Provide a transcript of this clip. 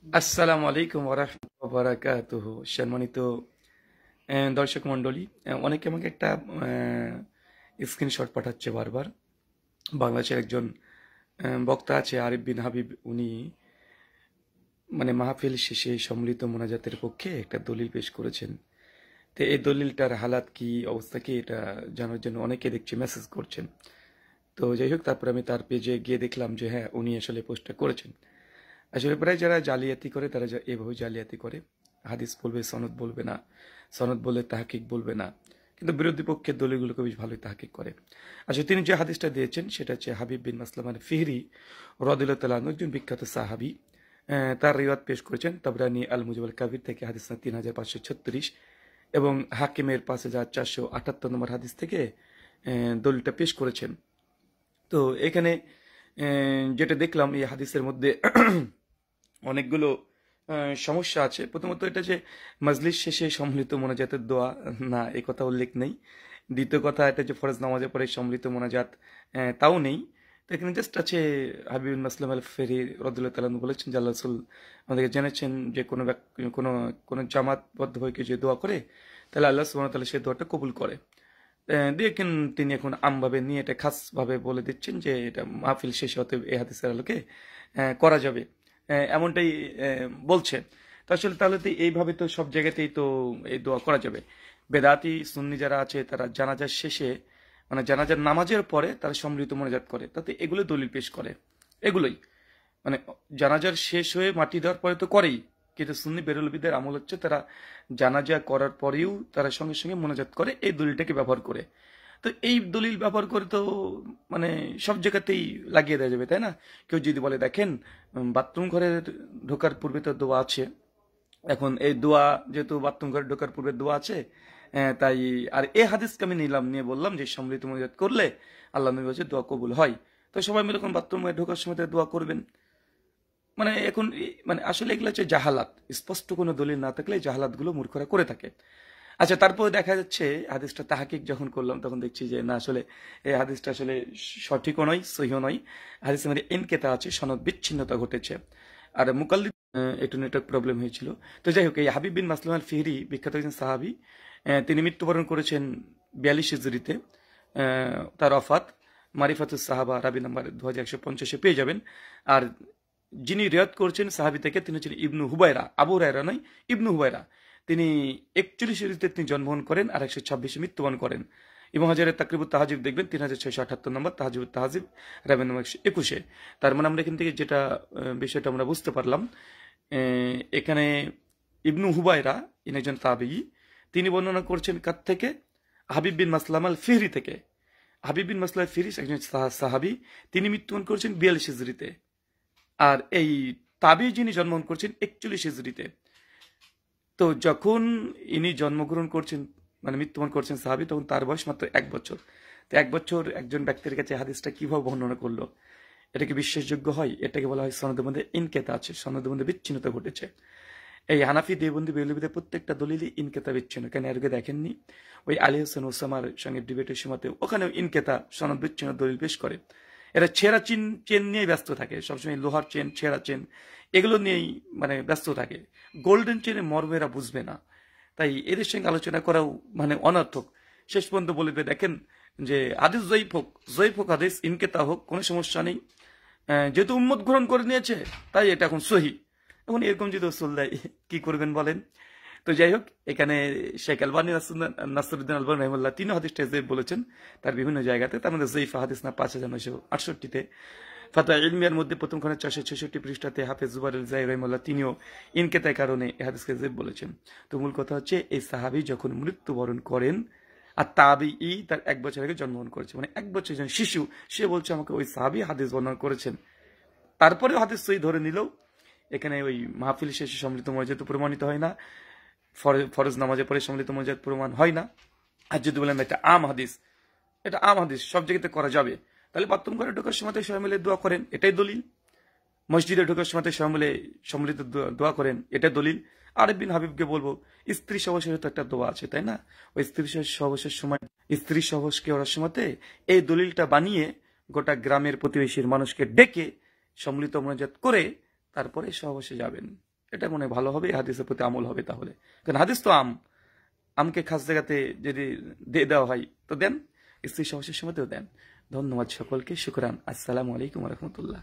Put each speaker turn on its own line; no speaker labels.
আসসালামু আলাইকুম ওরহমতুল্লাহি ওয়া বারাকাতুহু। সম্মানিত দর্শক মণ্ডলী, অনেকে আমাকে একটা স্ক্রিনশট পাঠাচ্ছে বারবার। বাংলাদেশের একজন বক্তা আছে আরিফ বিন হাবিব, উনি মানে মাহফিল শেষে সম্মিলিত মোনাজাতের পক্ষে একটা দলিল পেশ করেছেন। তো এই দলিলটার হালাত কি, অবস্থা কি, এটা জানার জন্য অনেকে দেখছি মেসেজ করছেন। তো যাই হোক, তারপর আমি তার পেজে গিয়ে দেখলাম যে হ্যাঁ, উনি আসলে পোস্টটা করেছেন। আসলে প্রায় যারা জালিয়াতি করে তারা এভাবে জালিয়াতি করে, হাদিস বলবে সনদ বলবে না, সনদ বলে তাহকিক বলবে না, কিন্তু বিরোধী পক্ষের দলিলগুলোকে বেশ ভালোই তাহকিক করে। আসলে তিনি যে হাদিসটা দিয়েছেন সেটা হচ্ছে হাবিব বিন মাসলামান ফিহরি রাদিয়াল্লাহু তাআলা আনহু, একজন বিখ্যাত সাহাবী। তার রিওয়ায়াত পেশ করেছেন তাবরানী আল মুজাব কাবির থেকে, হাদিস না 3536, এবং হাকিমের 5478 নম্বর হাদিস থেকে দলিলটা পেশ করেছেন। তো এখানে যেটা দেখলাম এই হাদিসের মধ্যে অনেকগুলো সমস্যা আছে। প্রথমত এটা যে মাজলিস শেষে সম্মিলিত মোনাজাতের দোয়া, না, এ কথা উল্লেখ নেই। দ্বিতীয় কথা, এটা যে ফরজ নামাজের পরে সম্মিলিত মোনাজাত, তাও নেই। তো এখানে জাস্ট আছে হাবিব বিন মাসলাম আল ফেরি রাদিয়াল্লাহু তাআলা আনহু বলেছেন যে আল্লাহ রাসূল আমাদেরকে জেনেছেন যে কোনো কোনো জামাতবদ্ধ হয়ে কেউ যে দোয়া করে তাহলে আল্লাহ সুবহানাহু ওয়া তাআলা সেই দোয়াটা কবুল করে। দেখেন তিনি এখন আমভাবে নিয়ে এটা খাসভাবে বলে দিচ্ছেন যে এটা মাহফিল শেষে হতে এই হাদিসের আলোকে করা যাবে, এমনটাই বলছে। তো আসলে তাহলে তো এইভাবে তো সব জায়গাতেই তো এই দোয়া করা যাবে। বেদাতি সুন্নি যারা আছে তারা জানাজার শেষে, মানে জানাজার নামাজের পরে তারা সম্মিলিত মোনাজাত করে, তাতে এগুলো দলিল পেশ করে। এগুলোই মানে জানাজার শেষ হয়ে মাটি দেওয়ার পরে তো করেই, কিন্তু সুন্নি বেরলবিদের আমল হচ্ছে তারা জানাজা করার পরেও তারা সঙ্গে সঙ্গে মোনাজাত করে এই দলিলটাকে ব্যবহার করে। তো এই দলিল ব্যবহার করে তো মানে সব জায়গাতেই লাগিয়ে দেওয়া যাবে, তাই না? কেউ যদি বলে দেখেন বাথরুম ঘরে ঢোকার পূর্বে তো দোয়া আছে, এখন এই দোয়া যেহেতু বাথরুম ঘরে ঢোকার পূর্বে দোয়া আছে, তাই আর এই হাদিসকে আমি নিলাম, নিয়ে বললাম যে সম্মিলিত মোনাজাত করলে আল্লাহ নবী বলছে দোয়া কবুল হয়। তো সবাই মিলে এখন বাথরুমে ঢোকার সময় দোয়া করবেন। মানে এখন মানে আসলে এগুলো হচ্ছে জাহালাত, স্পষ্ট কোনো দলিল না থাকলে জাহালাত গুলো মূর্খরা করে থাকে। আচ্ছা, তারপরে দেখা যাচ্ছে হাদিসটা তাহাকিক যখন করলাম তখন দেখছি যে না, আসলে এই হাদিসটা আসলে সঠিকও নয়, সহিও নয়। হাদিসের মধ্যে ইনকেতা আছে, সনদ বিচ্ছিন্নতা ঘটেছে, আর মুকাল্লিদ একটু নেটওয়ার্ক প্রবলেম হয়েছিল। তো যাই হোক, এই হাবিব বিন মাসলাম আল ফিহরি বিখ্যাত একজন সাহাবী, তিনি মৃত্যুবরণ করেছেন 42 হিজরিতে। তার ওয়াফাত মারিফাতুস সাহাবা রাবি নাম্বার 2150-এ পেয়ে যাবেন। আর যিনি রিয়াদ করছেন সাহাবী থেকে, তিনি হচ্ছেন ইবনু হুবাইরা, আবু হুরায়রা নয়, ইবনু হুবাইরা। তিনি 41 হিজরিতে তিনি জন্মগ্রহণ করেন আর 126-এ মৃত্যুবরণ করেন। ইবনে হাজারের তাকরিবুত তাহাজিব দেখবেন 3678 নম্বর, তাহাজিবুত তাহাজিব রাবি নম্বর 121-এ। তার মানে আমরা এখান থেকে যেটা বিষয়টা আমরা বুঝতে পারলাম, এখানে ইবনু হুবাইরা ইনি একজন তাবেয়ী, তিনি বর্ণনা করছেন কার থেকে? হাবিব বিন মাসলাম আল ফিহরি থেকে। হাবিব বিন মাসলাম আল ফিহরি একজন সাহাবী, তিনি মৃত্যুবরণ করেছেন 42 হিজরিতে। আর এই তাবি যিনি জন্মগ্রহণ করছেন 41 হিজরিতে। তো যখন ইনি জন্মগ্রহণ করছেন, মানে মৃত্যুবরণ করছেন সাহাবী, তখন তার বয়স মাত্র 1 বছর। তো 1 বছর একজন ব্যক্তির কাছে হাদিসটা কিভাবে বর্ণনা করলো, এটা কি বিশ্বাসযোগ্য হয়? এটাকে বলা হয় সনদের মধ্যে ইনকেতা আছে, সনদের মধ্যে বিচ্ছিন্নতা ঘটেছে। এই হানাফি দেওবন্দি বেরলবিদের প্রত্যেকটা দলিলই ইনকেতা বিচ্ছিন্ন। কেন এর আগে দেখেননি ওই আলী হোসেন ওসামার সঙ্গে ডিবেটের সময়তে ওখানেও ইনকেতা সনদ বিচ্ছিন্ন দলিল পেশ করে। এরা ছেঁড়া চেন নিয়েই ব্যস্ত থাকে, সবসময় লোহার চেন, ছেঁড়া চেন, এগুলো নিয়েই মানে ব্যস্ত থাকে। গোল্ডেন চেনের মর্ম এরা বুঝবে না, তাই এদের সঙ্গে আলোচনা করাও মানে অনর্থক। শেষ পর্যন্ত বলবে দেখেন যে হাদিস জয়ীফ হোক হাদিস ইনকেতা হোক, কোনো সমস্যা নেই, যেহেতু উম্মত গ্রহণ করে নিয়েছে তাই এটা এখন সহি। এখন এরকম যদি উসুল দেয় কি করবেন বলেন? তো যাই হোক, এখানে শেখ আলবানী নাসিরউদ্দিন আলবানী রহিমাহুল্লাহ তিনি হাদিসটা জয়ীফ বলেছেন তার বিভিন্ন জায়গাতে, তার মধ্যে জয়ীফ হাদিস না 5968-তে। ফাতোয়া ইলমিয়ার মধ্যে প্রথম খণ্ডে 466 পৃষ্ঠাতে হাফেজ জুবাইর আল জাহির রহিমাহুল্লাহ তিনিও ইনকেতার কারণে এই হাদিসকে জয়ীফ বলেছেন। তো মূল কথা হচ্ছে এই সাহাবী যখন মৃত্যুবরণ করেন, আর তাবিঈ তার 1 বছর আগে জন্মগ্রহণ করেছে, মানে 1 বছর একজন শিশু, সে বলছে আমাকে ওই সাহাবী হাদিস বর্ণনা করেছেন। তারপরেও হাদিস সহি ধরে নিলেও এখানে ওই মাহফিল শেষে সম্মিলিত মোনাজাত প্রমাণিত হয় না, ফরজ নামাজের পরে সম্মিলিত মোনাজাত প্রমাণ হয় না। আর যদি বলেন এটা আম হাদিস, এটা আম হাদিস, সব জায়গাতে করা যাবে, তাহলে বাথরুম ঘরে ঢোকার সময় সবাই মিলে দোয়া করেন, এটাই দলিল। মসজিদে ঢোকার সময় সবাই মিলে সম্মিলিত দোয়া করেন, এটাই দলিল। আরিফ বিন হাবিবকে বলবো স্ত্রী সহবাসের তো একটা দোয়া আছে, তাই না? ওই স্ত্রী সহবাসের সময় স্ত্রী সহবাসকে করার সময়তে এই দলিলটা বানিয়ে গোটা গ্রামের প্রতিবেশীর মানুষকে ডেকে সম্মিলিত মোনাজাত করে তারপরে সহবাসে যাবেন। এটা মনে হয় ভালো হবে, এই হাদিসের প্রতি আমল হবে তাহলে। কারণ হাদিস তো আমকে খাস জায়গাতে যদি দিয়ে দেওয়া হয় তো দেন, স্ত্রী সমস্যার সময়তেও দেন। ধন্যবাদ সকলকে, শুকরান। আসসালামু আলাইকুম রহমতুল্লাহ।